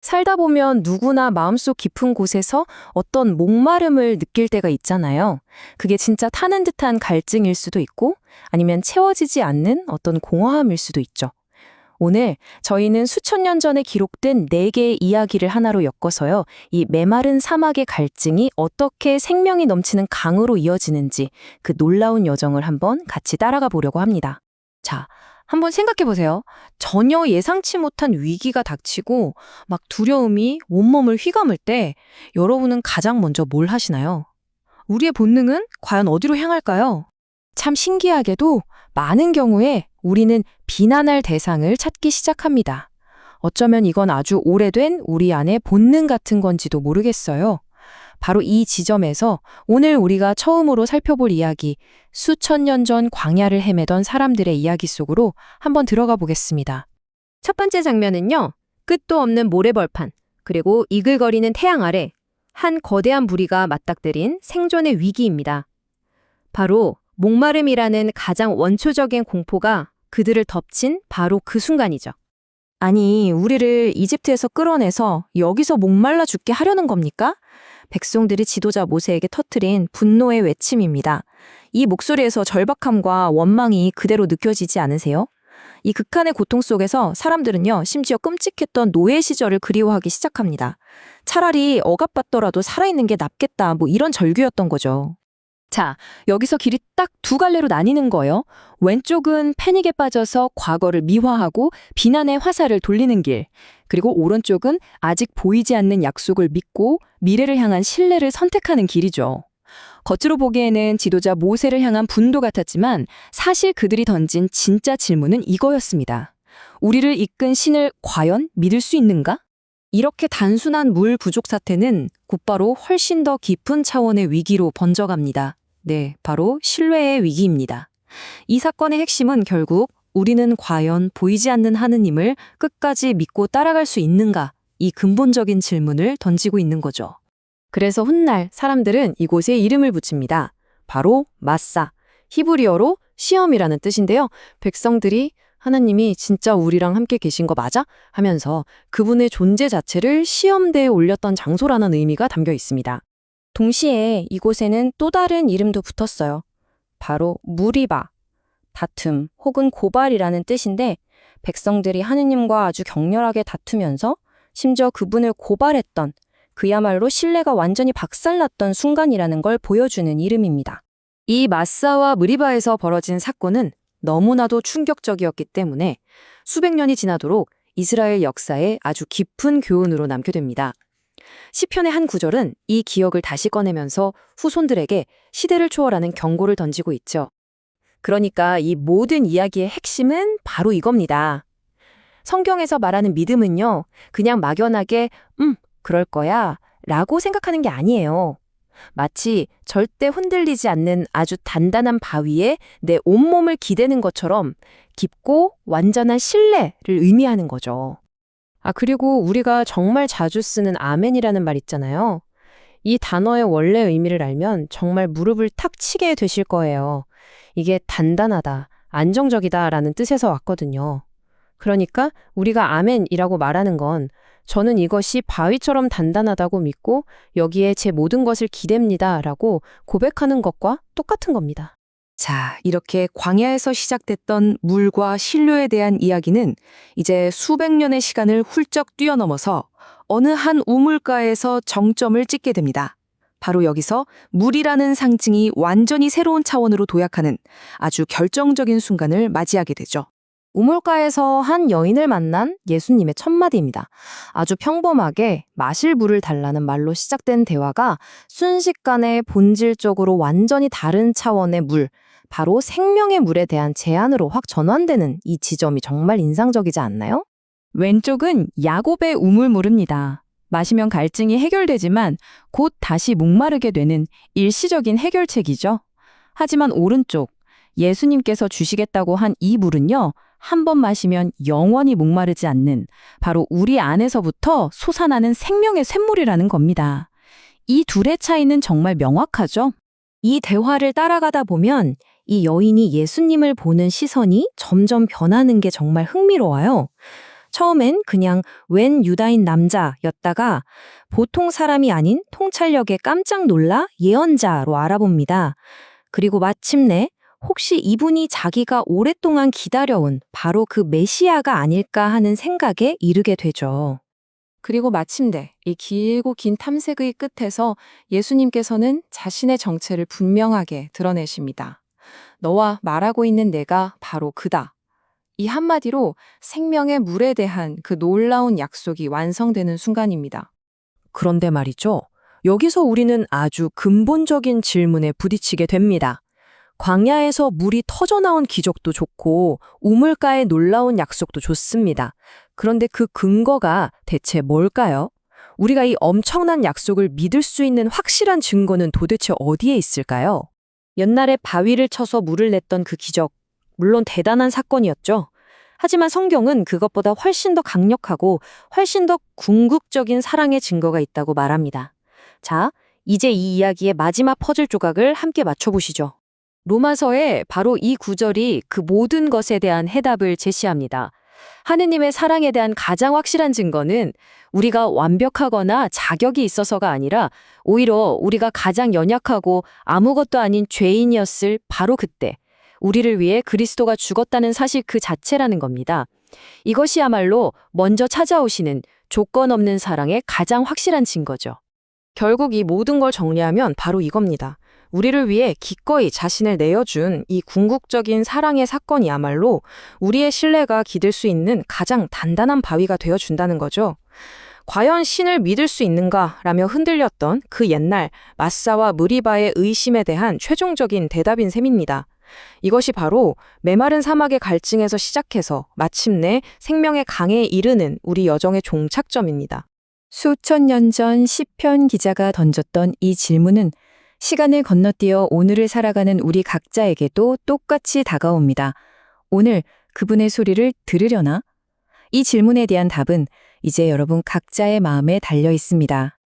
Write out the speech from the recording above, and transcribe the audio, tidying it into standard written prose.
살다 보면 누구나 마음속 깊은 곳에서 어떤 목마름을 느낄 때가 있잖아요. 그게 진짜 타는 듯한 갈증일 수도 있고 아니면 채워지지 않는 어떤 공허함일 수도 있죠. 오늘 저희는 수천 년 전에 기록된 4개의 이야기를 하나로 엮어서요. 이 메마른 사막의 갈증이 어떻게 생명이 넘치는 강으로 이어지는지 그 놀라운 여정을 한번 같이 따라가 보려고 합니다. 자, 한번 생각해 보세요. 전혀 예상치 못한 위기가 닥치고 막 두려움이 온몸을 휘감을 때 여러분은 가장 먼저 뭘 하시나요? 우리의 본능은 과연 어디로 향할까요? 참 신기하게도 많은 경우에 우리는 비난할 대상을 찾기 시작합니다. 어쩌면 이건 아주 오래된 우리 안의 본능 같은 건지도 모르겠어요. 바로 이 지점에서 오늘 우리가 처음으로 살펴볼 이야기, 수천 년 전 광야를 헤매던 사람들의 이야기 속으로 한번 들어가 보겠습니다. 첫 번째 장면은요, 끝도 없는 모래벌판, 그리고 이글거리는 태양 아래 한 거대한 무리가 맞닥뜨린 생존의 위기입니다. 바로 목마름이라는 가장 원초적인 공포가 그들을 덮친 바로 그 순간이죠. 아니, 우리를 이집트에서 끌어내서 여기서 목말라 죽게 하려는 겁니까? 백성들이 지도자 모세에게 터뜨린 분노의 외침입니다. 이 목소리에서 절박함과 원망이 그대로 느껴지지 않으세요? 이 극한의 고통 속에서 사람들은요, 심지어 끔찍했던 노예 시절을 그리워하기 시작합니다. 차라리 억압받더라도 살아있는 게 낫겠다, 이런 절규였던 거죠. 자, 여기서 길이 딱 2갈래로 나뉘는 거예요. 왼쪽은 패닉에 빠져서 과거를 미화하고 비난의 화살을 돌리는 길. 그리고 오른쪽은 아직 보이지 않는 약속을 믿고 미래를 향한 신뢰를 선택하는 길이죠. 겉으로 보기에는 지도자 모세를 향한 분도 같았지만 사실 그들이 던진 진짜 질문은 이거였습니다. 우리를 이끈 신을 과연 믿을 수 있는가? 이렇게 단순한 물 부족 사태는 곧바로 훨씬 더 깊은 차원의 위기로 번져갑니다. 네, 바로 신뢰의 위기입니다. 이 사건의 핵심은 결국 우리는 과연 보이지 않는 하느님을 끝까지 믿고 따라갈 수 있는가? 이 근본적인 질문을 던지고 있는 거죠. 그래서 훗날 사람들은 이곳에 이름을 붙입니다. 바로 마사, 히브리어로 시험이라는 뜻인데요. 백성들이 하나님이 진짜 우리랑 함께 계신 거 맞아? 하면서 그분의 존재 자체를 시험대에 올렸던 장소라는 의미가 담겨 있습니다. 동시에 이곳에는 또 다른 이름도 붙었어요. 바로 무리바, 다툼 혹은 고발이라는 뜻인데 백성들이 하느님과 아주 격렬하게 다투면서 심지어 그분을 고발했던 그야말로 신뢰가 완전히 박살났던 순간이라는 걸 보여주는 이름입니다. 이 마사와 무리바에서 벌어진 사건은 너무나도 충격적이었기 때문에 수백 년이 지나도록 이스라엘 역사에 아주 깊은 교훈으로 남게 됩니다. 시편의 한 구절은 이 기억을 다시 꺼내면서 후손들에게 시대를 초월하는 경고를 던지고 있죠. 그러니까 이 모든 이야기의 핵심은 바로 이겁니다. 성경에서 말하는 믿음은요, 그냥 막연하게 그럴 거야 라고 생각하는 게 아니에요. 마치 절대 흔들리지 않는 아주 단단한 바위에 내 온몸을 기대는 것처럼 깊고 완전한 신뢰를 의미하는 거죠. 그리고 우리가 정말 자주 쓰는 아멘이라는 말 있잖아요. 이 단어의 원래 의미를 알면 정말 무릎을 탁 치게 되실 거예요. 이게 단단하다, 안정적이다 라는 뜻에서 왔거든요. 그러니까 우리가 아멘이라고 말하는 건 저는 이것이 바위처럼 단단하다고 믿고 여기에 제 모든 것을 기댑니다 라고 고백하는 것과 똑같은 겁니다. 자, 이렇게 광야에서 시작됐던 물과 신뢰에 대한 이야기는 이제 수백 년의 시간을 훌쩍 뛰어넘어서 어느 한 우물가에서 정점을 찍게 됩니다. 바로 여기서 물이라는 상징이 완전히 새로운 차원으로 도약하는 아주 결정적인 순간을 맞이하게 되죠. 우물가에서 한 여인을 만난 예수님의 첫 마디입니다. 아주 평범하게 마실 물을 달라는 말로 시작된 대화가 순식간에 본질적으로 완전히 다른 차원의 물, 바로 생명의 물에 대한 제안으로 확 전환되는 이 지점이 정말 인상적이지 않나요? 왼쪽은 야곱의 우물물입니다. 마시면 갈증이 해결되지만 곧 다시 목마르게 되는 일시적인 해결책이죠. 하지만 오른쪽, 예수님께서 주시겠다고 한 이 물은요, 한 번 마시면 영원히 목마르지 않는 바로 우리 안에서부터 솟아나는 생명의 샘물이라는 겁니다. 이 둘의 차이는 정말 명확하죠? 이 대화를 따라가다 보면 이 여인이 예수님을 보는 시선이 점점 변하는 게 정말 흥미로워요. 처음엔 그냥 웬 유다인 남자였다가 보통 사람이 아닌 통찰력에 깜짝 놀라 예언자로 알아봅니다. 그리고 마침내 혹시 이분이 자기가 오랫동안 기다려온 바로 그 메시아가 아닐까 하는 생각에 이르게 되죠. 그리고 마침내 이 길고 긴 탐색의 끝에서 예수님께서는 자신의 정체를 분명하게 드러내십니다. 너와 말하고 있는 내가 바로 그다. 이 한마디로 생명의 물에 대한 그 놀라운 약속이 완성되는 순간입니다. 그런데 말이죠. 여기서 우리는 아주 근본적인 질문에 부딪히게 됩니다. 광야에서 물이 터져나온 기적도 좋고 우물가의 놀라운 약속도 좋습니다. 그런데 그 근거가 대체 뭘까요? 우리가 이 엄청난 약속을 믿을 수 있는 확실한 증거는 도대체 어디에 있을까요? 옛날에 바위를 쳐서 물을 냈던 그 기적, 물론 대단한 사건이었죠. 하지만 성경은 그것보다 훨씬 더 강력하고 훨씬 더 궁극적인 사랑의 증거가 있다고 말합니다. 자, 이제 이 이야기의 마지막 퍼즐 조각을 함께 맞춰보시죠. 로마서에 바로 이 구절이 그 모든 것에 대한 해답을 제시합니다. 하느님의 사랑에 대한 가장 확실한 증거는 우리가 완벽하거나 자격이 있어서가 아니라 오히려 우리가 가장 연약하고 아무것도 아닌 죄인이었을 바로 그때 우리를 위해 그리스도가 죽었다는 사실 그 자체라는 겁니다. 이것이야말로 먼저 찾아오시는 조건 없는 사랑의 가장 확실한 증거죠. 결국 이 모든 걸 정리하면 바로 이겁니다. 우리를 위해 기꺼이 자신을 내어준 이 궁극적인 사랑의 사건이야말로 우리의 신뢰가 기댈 수 있는 가장 단단한 바위가 되어준다는 거죠. 과연 신을 믿을 수 있는가라며 흔들렸던 그 옛날 마사와 무리바의 의심에 대한 최종적인 대답인 셈입니다. 이것이 바로 메마른 사막의 갈증에서 시작해서 마침내 생명의 강에 이르는 우리 여정의 종착점입니다. 수천 년 전 시편 기자가 던졌던 이 질문은 시간을 건너뛰어 오늘을 살아가는 우리 각자에게도 똑같이 다가옵니다. 오늘 그분의 소리를 들으려나? 이 질문에 대한 답은 이제 여러분 각자의 마음에 달려 있습니다.